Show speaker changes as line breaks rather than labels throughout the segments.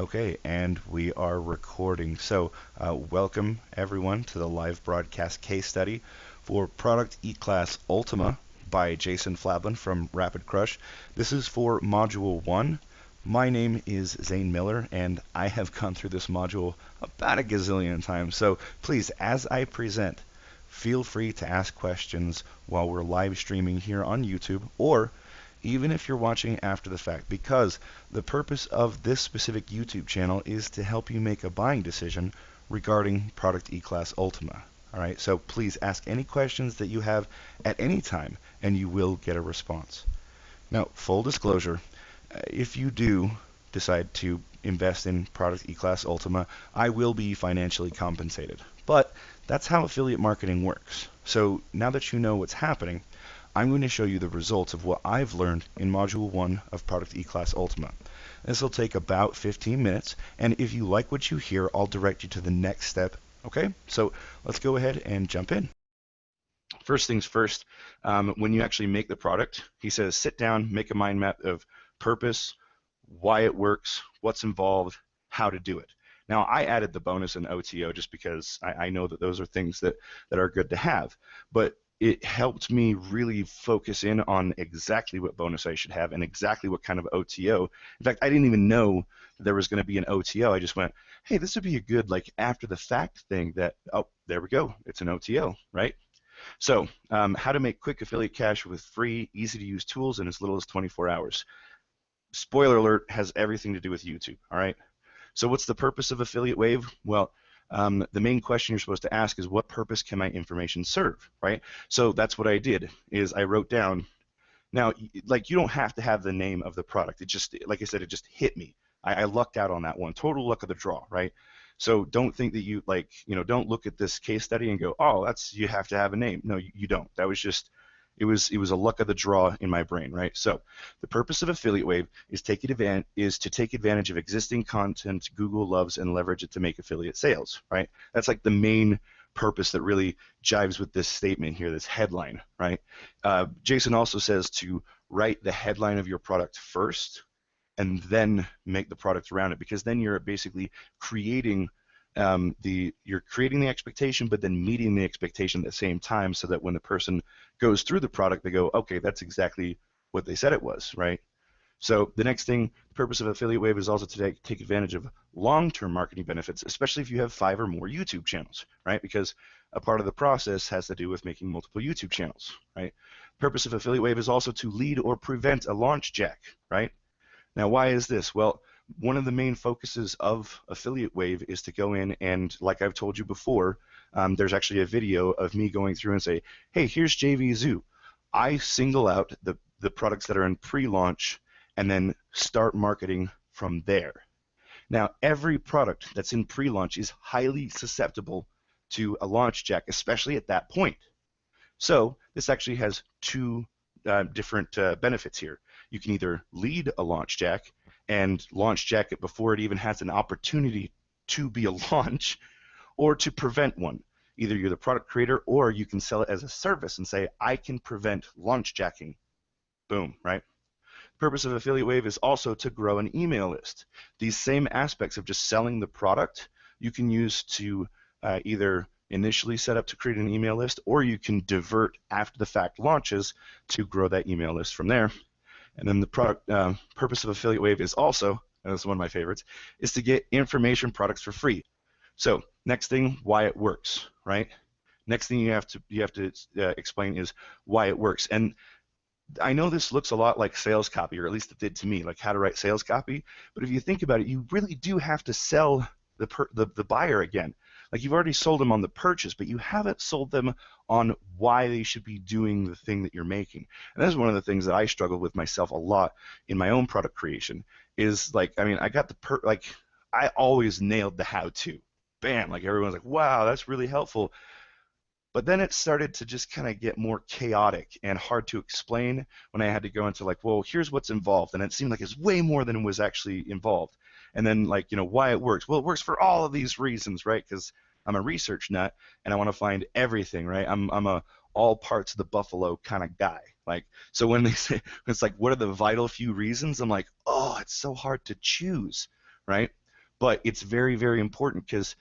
Okay, and we are recording. Welcome everyone to the live broadcast case study for Product E-Class Ultima by Jason Flablin from Rapid Crush. This is for Module 1. My name is Zane Miller, and I have gone through this module about a gazillion times. So please, as I present, feel free to ask questions while we're live streaming here on YouTube, or even if you're watching after the fact, because the purpose of this specific YouTube channel is to help you make a buying decision regarding Product E-Class Ultima. All right, so please ask any questions that you have at any time, and you will get a response. Now, full disclosure, if you do decide to invest in Product E-Class Ultima, I will be financially compensated. But that's how affiliate marketing works. So now that you know what's happening, I'm going to show you the results of what I've learned in Module 1 of Product E-Class Ultima. This will take about 15 minutes, and if you like what you hear, I'll direct you to the next step. Okay, so let's go ahead and jump in. First things first, when you actually make the product, he says sit down, make a mind map of purpose, why it works, what's involved, how to do it. Now, I added the bonus and OTO just because I know that those are things that are good to have, but it helped me really focus in on exactly what bonus I should have and exactly what kind of OTO. In fact, I didn't even know there was going to be an OTO. I just went, hey, this would be a good after the fact thing that, oh, there we go. It's an OTO, right? So how to make quick affiliate cash with free, easy to use tools in as little as 24 hours. Spoiler alert, has everything to do with YouTube, all right? So what's the purpose of Affiliate Wave? Well, the main question you're supposed to ask is what purpose can my information serve, right? So that's what I did, is I wrote down, now, you don't have to have the name of the product. It just, like I said, it just hit me. I lucked out on that one. Total luck of the draw, right? So don't think that you, don't look at this case study and go, oh, you have to have a name. No, you don't. That was just, it was a luck of the draw in my brain, right? So the purpose of Affiliate Wave is to take advantage of existing content Google loves and leverage it to make affiliate sales, right? That's like the main purpose that really jives with this statement here, this headline, right? Jason also says to write the headline of your product first and then make the product around it, because then you're basically creating you're creating the expectation, but then meeting the expectation at the same time, so that when the person goes through the product, they go, okay, that's exactly what they said it was, right? So the next thing, the purpose of Affiliate Wave is also to take advantage of long-term marketing benefits, especially if you have 5 or more YouTube channels, right? Because a part of the process has to do with making multiple YouTube channels, right? The purpose of Affiliate Wave is also to lead or prevent a launch jack, right? Now, why is this? Well, one of the main focuses of Affiliate Wave is to go in and, like I've told you before, there's actually a video of me going through and say, hey, here's JV Zoo. I single out the products that are in pre-launch and then start marketing from there. Now, every product that's in pre-launch is highly susceptible to a launch jack, especially at that point. So this actually has two different benefits here. You can either lead a launch jack and launch jack it before it even has an opportunity to be a launch, or to prevent one. Either you're the product creator, or you can sell it as a service and say, I can prevent launch jacking. Boom, right? The purpose of Affiliate Wave is also to grow an email list. These same aspects of just selling the product you can use to either initially set up to create an email list, or you can divert after the fact launches to grow that email list from there. And then the product purpose of Affiliate Wave is also, and this is one of my favorites, is to get information products for free. So next thing, why it works, right? Next thing you have to explain is why it works. And I know this looks a lot like sales copy, or at least it did to me, like how to write sales copy. But if you think about it, you really do have to sell the buyer again. Like, you've already sold them on the purchase, but you haven't sold them on why they should be doing the thing that you're making. And that's one of the things that I struggle with myself a lot in my own product creation. Is I got I always nailed the how-to. Bam! Like, everyone's like, wow, that's really helpful. But then it started to just kind of get more chaotic and hard to explain when I had to go into well, here's what's involved, and it seemed like it's way more than was actually involved. And then why it works. Well, it works for all of these reasons, right? Because I'm a research nut and I want to find everything, right? I'm a all parts of the buffalo kind of guy. So when they say, it's what are the vital few reasons? I'm like, oh, it's so hard to choose, right? but it's very, very important because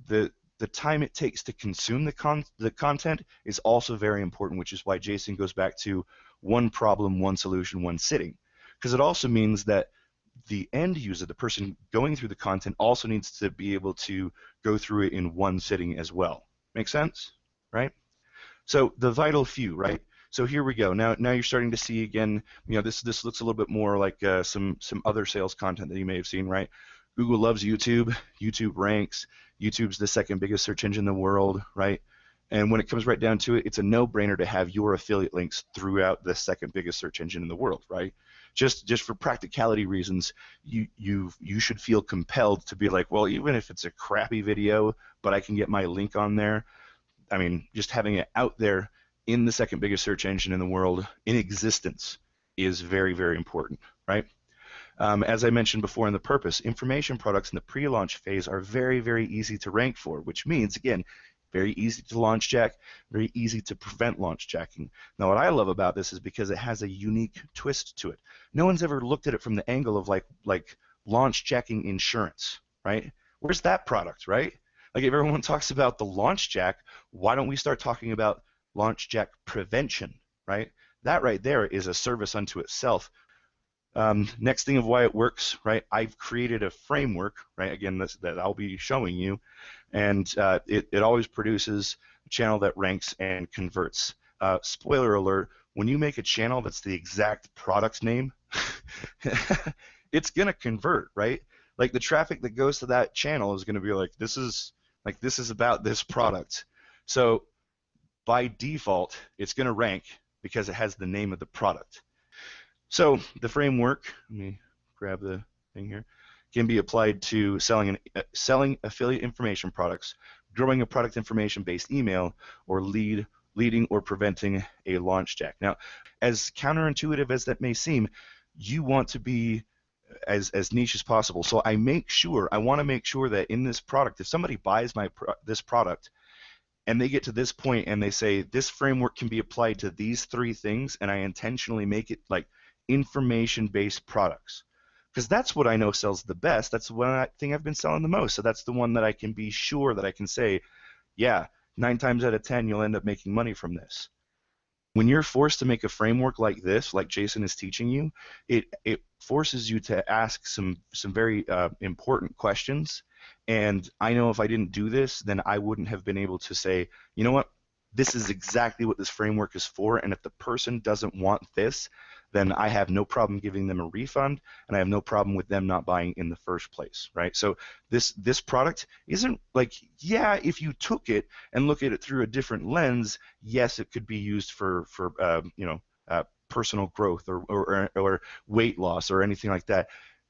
the time it takes to consume the content is also very important, which is why Jason goes back to one problem, one solution, one sitting, because it also means that the end user, the person going through the content, also needs to be able to go through it in one sitting as well. Make sense? Right? So the vital few, right? So here we go. Now you're starting to see again. This looks a little bit more like some other sales content that you may have seen, right? Google loves YouTube. YouTube ranks. YouTube's the second biggest search engine in the world, right? And when it comes right down to it, it's a no-brainer to have your affiliate links throughout the second biggest search engine in the world, right? Just for practicality reasons, you should feel compelled to be like, well, even if it's a crappy video, but I can get my link on there. I mean, just having it out there in the second biggest search engine in the world in existence is very, very important, right? As I mentioned before in the purpose, information products in the pre-launch phase are very, very easy to rank for, which means, again, very easy to launch jack, very easy to prevent launch jacking. Now, what I love about this is because it has a unique twist to it. No one's ever looked at it from the angle of like launch jacking insurance, right? Where's that product, right? Like if everyone talks about the launch jack, why don't we start talking about launch jack prevention, right? That right there is a service unto itself. Next thing of why it works, right? I've created a framework, right? Again, that I'll be showing you, and it always produces a channel that ranks and converts. Spoiler alert, when you make a channel that's the exact product name, it's going to convert, right? Like the traffic that goes to that channel is going to be like, this is about this product. So by default, it's going to rank because it has the name of the product. So the framework, let me grab the thing here, can be applied to selling affiliate information products, growing a product information-based email, or leading or preventing a launch jack. Now, as counterintuitive as that may seem, you want to be as niche as possible. So I want to make sure that in this product, if somebody buys this product and they get to this point and they say this framework can be applied to these three things, and I intentionally make it like information-based products, because that's what I know sells the best. That's the one thing I've been selling the most. So that's the one that I can be sure that I can say, yeah, 9 times out of 10 you'll end up making money from this. When you're forced to make a framework like this, like Jason is teaching you, it forces you to ask some very important questions. And I know if I didn't do this, then I wouldn't have been able to say, you know what, this is exactly what this framework is for, and if the person doesn't want this, then I have no problem giving them a refund, and I have no problem with them not buying in the first place, right? So this product isn't like, yeah, if you took it and look at it through a different lens, yes, it could be used for personal growth or weight loss or anything like that.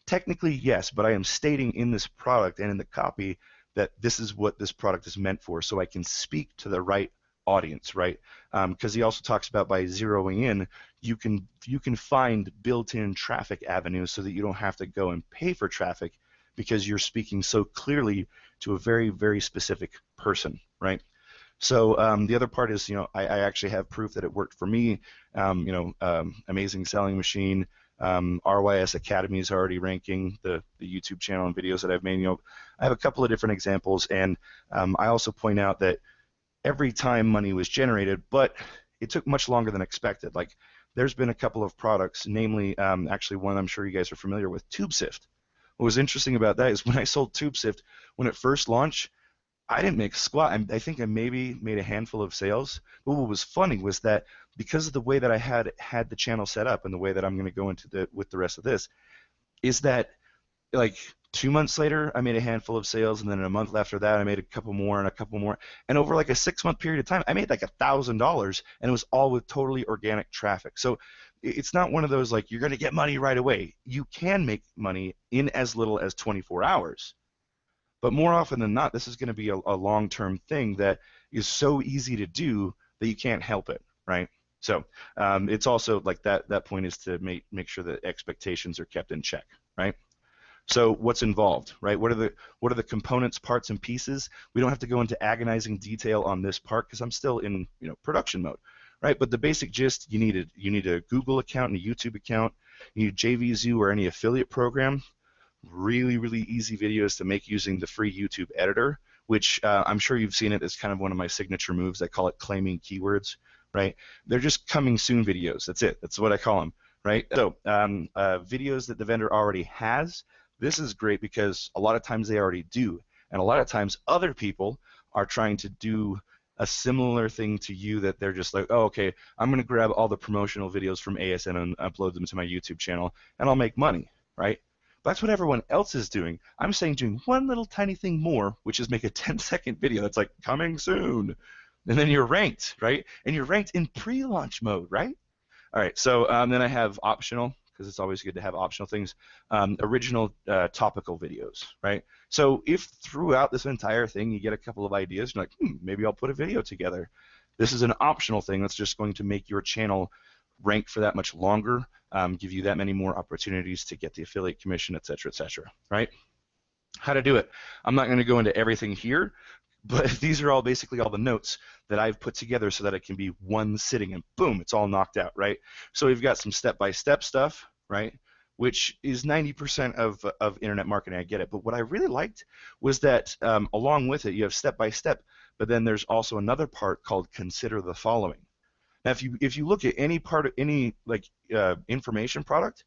Technically, yes, but I am stating in this product and in the copy that this is what this product is meant for, so I can speak to the right audience, right? Because he also talks about by zeroing in, you can find built-in traffic avenues so that you don't have to go and pay for traffic because you're speaking so clearly to a very, very specific person, right? So the other part is, I actually have proof that it worked for me. Amazing Selling Machine, RYS Academy is already ranking the YouTube channel and videos that I've made. I have a couple of different examples, and I also point out that every time money was generated, but it took much longer than expected. Like there's been a couple of products, namely actually one I'm sure you guys are familiar with, TubeSift. What was interesting about that is when I sold TubeSift, when it first launched, I didn't make squat. I think I maybe made a handful of sales. But what was funny was that because of the way that I had the channel set up and the way that I'm going to go into with the rest of this, is that like 2 months later, I made a handful of sales, and then a month after that, I made a couple more and a couple more. And over like a 6-month period of time, I made like $1,000, and it was all with totally organic traffic. So it's not one of those like you're going to get money right away. You can make money in as little as 24 hours. But more often than not, this is going to be a long-term thing that is so easy to do that you can't help it, right? So it's also like that point is to make sure that expectations are kept in check, right? So what's involved, right? What are the components, parts, and pieces? We don't have to go into agonizing detail on this part because I'm still in production mode, right? But the basic gist: you need a Google account and a YouTube account. You need JVZoo or any affiliate program. really, really easy videos to make using the free YouTube editor, which I'm sure you've seen it as kind of one of my signature moves. I call it claiming keywords, right? They're just coming soon videos. That's it. That's what I call them, right? So videos that the vendor already has, this is great because a lot of times they already do. And a lot of times other people are trying to do a similar thing to you that they're just like, oh, okay, I'm going to grab all the promotional videos from ASN and upload them to my YouTube channel and I'll make money, right? That's what everyone else is doing. I'm saying doing one little tiny thing more, which is make a 10-second video that's like coming soon. And then you're ranked, right? And you're ranked in pre-launch mode, right? All right, so then I have optional, because it's always good to have optional things, original topical videos, right? So if throughout this entire thing you get a couple of ideas, you're like, maybe I'll put a video together. This is an optional thing that's just going to make your channel rank for that much longer, give you that many more opportunities to get the affiliate commission, et cetera, right? How to do it. I'm not going to go into everything here, but these are all basically all the notes that I've put together so that it can be one sitting and boom, it's all knocked out, right? So we've got some step-by-step stuff, right? Which is 90% of internet marketing, I get it. But what I really liked was that along with it, you have step-by-step, but then there's also another part called consider the following. Now, if you look at any part of any information product,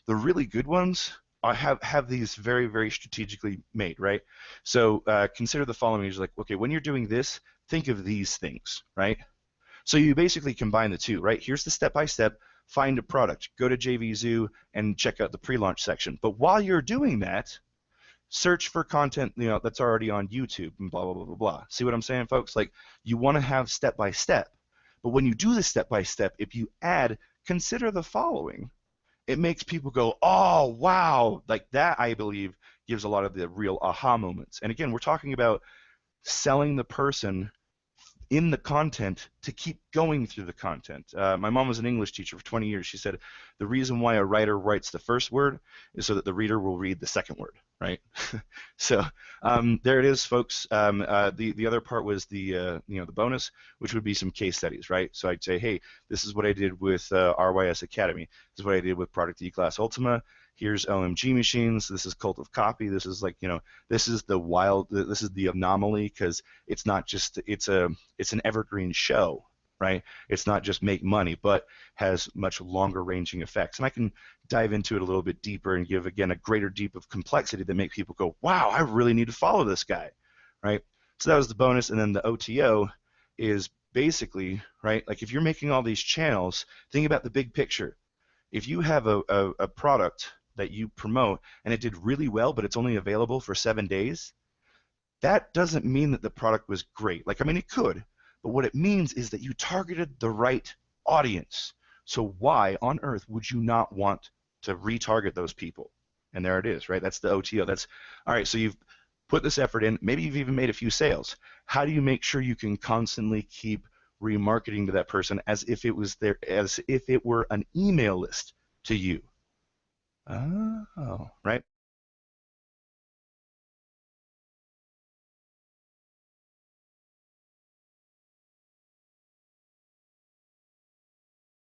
the really good ones have these very, very strategically made, right? So consider the following. Is like, okay, when you're doing this, think of these things, right? So you basically combine the two, right? Here's the step-by-step. Find a product. Go to JVZoo and check out the pre-launch section. But while you're doing that, search for content that's already on YouTube and blah, blah, blah, blah, blah. See what I'm saying, folks? Like, you want to have step-by-step. But when you do the step-by-step, if you add consider the following, it makes people go, oh, wow. Like that, I believe, gives a lot of the real aha moments. And again, we're talking about selling the person in the content to keep going through the content. My mom was an English teacher for 20 years. She said the reason why a writer writes the first word is so that the reader will read the second word, right? So there it is, folks. The other part was the bonus, which would be some case studies, right? So I'd say, hey, this is what I did with RYS Academy. This is what I did with Product E-Class Ultima. Here's OMG machines. This is Cult of Copy. This is this is the wild. This is the anomaly because it's not just it's an evergreen show, right? It's not just make money, but has much longer ranging effects. And I can dive into it a little bit deeper and give again a greater deep of complexity that make people go, wow, I really need to follow this guy, right? So that was the bonus, and then the OTO is basically right. Like if you're making all these channels, think about the big picture. If you have a product that you promote and it did really well, but it's only available for 7 days, that doesn't mean that the product was great. Like, I mean, it could, but what it means is that you targeted the right audience. So why on earth would you not want to retarget those people? And there it is, right? That's the OTO. That's all right. So you've put this effort in. Maybe you've even made a few sales. How do you make sure you can constantly keep remarketing to that person as if it was as if it were an email list to you? Oh, right.